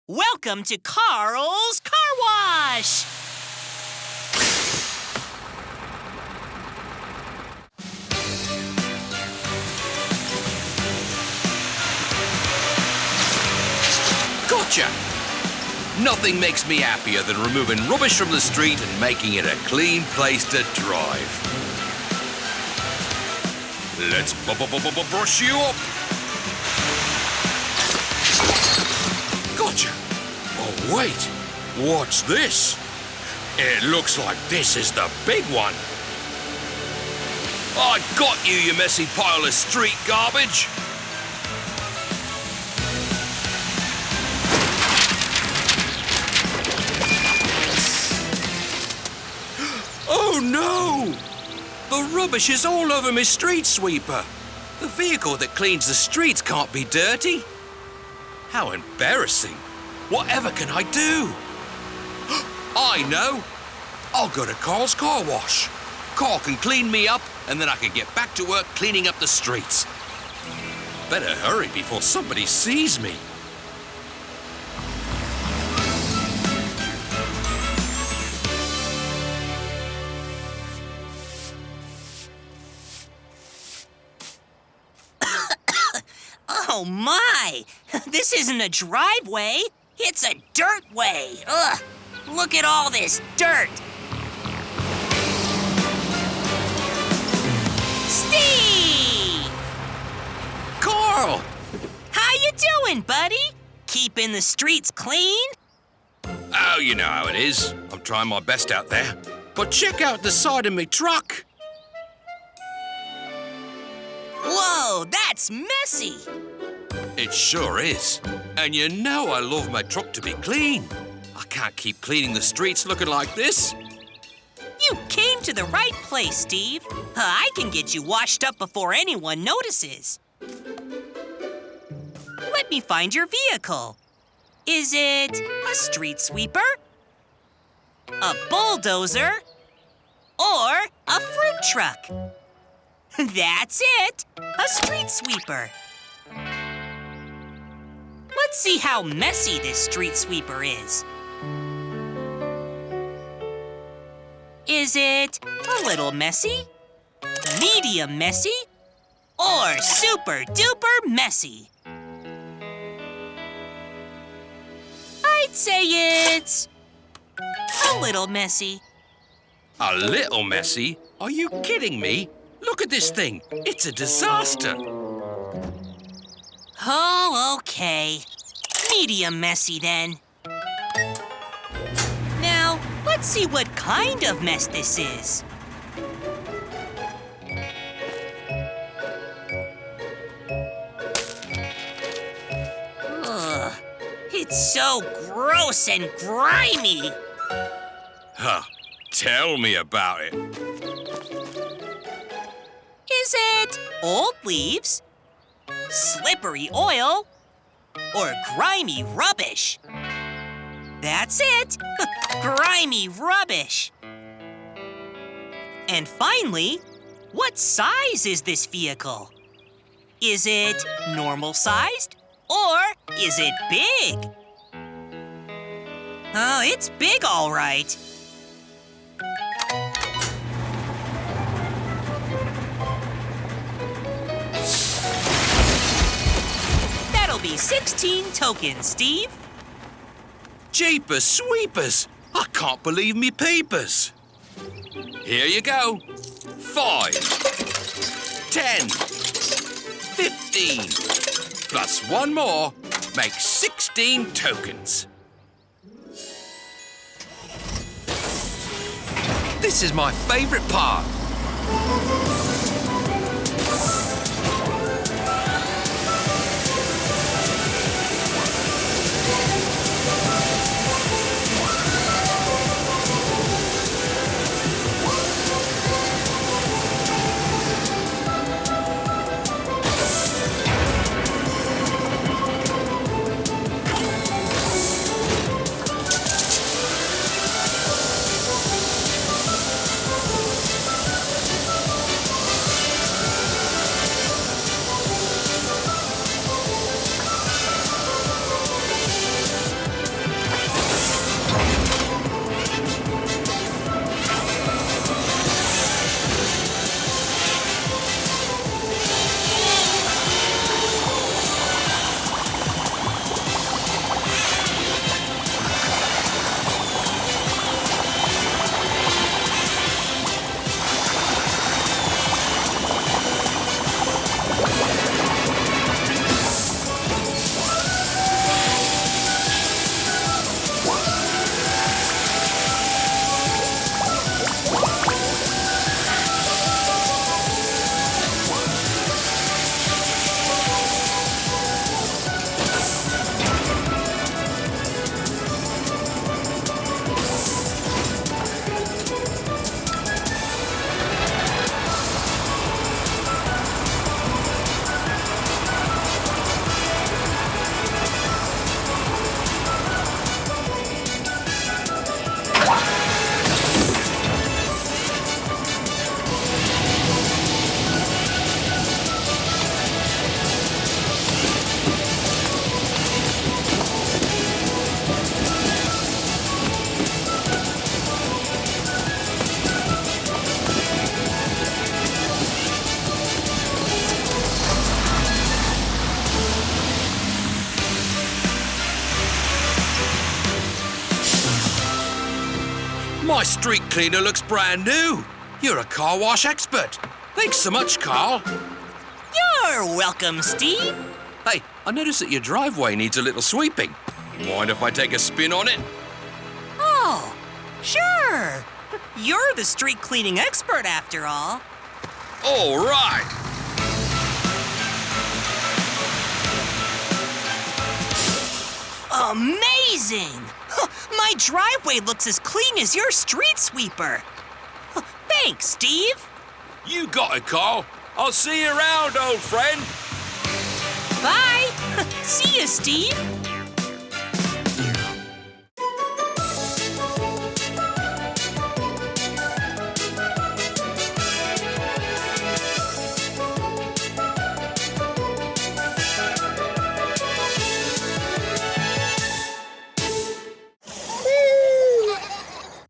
Welcome to Carl's Car Wash! Gotcha! Nothing makes me happier than removing rubbish from the street and making it a clean place to drive. Let's brush you up. Gotcha! Oh, wait. What's this? It looks like this is the big one. I got you, you messy pile of street garbage. Oh, no! The rubbish is all over my street sweeper. The vehicle that cleans the streets can't be dirty. How embarrassing. Whatever can I do? I know. I'll go to Carl's Car Wash. Carl can clean me up, and then I can get back to work cleaning up the streets. Better hurry before somebody sees me. Oh, my! This isn't a driveway. It's a dirt way. Ugh! Look at all this dirt. Steve! Carl! How you doing, buddy? Keeping the streets clean? Oh, you know how it is. I'm trying my best out there. But check out the side of me truck. Whoa, that's messy. It sure is. And you know I love my truck to be clean. I can't keep cleaning the streets looking like this. You came to the right place, Steve. I can get you washed up before anyone notices. Let me find your vehicle. Is it a street sweeper, a bulldozer, or a fruit truck? That's it, a street sweeper. Let's see how messy this street sweeper is. Is it a little messy, medium messy, or super duper messy? I'd say it's a little messy. A little messy? Are you kidding me? Look at this thing. It's a disaster. Oh, okay. Medium messy, then. Now, let's see what kind of mess this is. Ugh, it's so gross and grimy. Huh. Tell me about it. Is it old leaves, slippery oil, or grimy rubbish? That's it! Grimy rubbish! And finally, what size is this vehicle? Is it normal-sized, or is it big? Oh, it's big, all right. That'll be 16 tokens, Steve. Jeepers sweepers! I can't believe me peepers. Here you go. 5, 10, 15, plus one more makes 16 tokens. This is my favorite part. My street cleaner looks brand new. You're a car wash expert. Thanks so much, Carl. You're welcome, Steve. Hey, I noticed that your driveway needs a little sweeping. Mind if I take a spin on it? Oh, sure. You're the street cleaning expert, after all. All right. Amazing! My driveway looks as clean as your street sweeper. Thanks, Steve. You got it, Carl. I'll see you around, old friend. Bye. See you, Steve.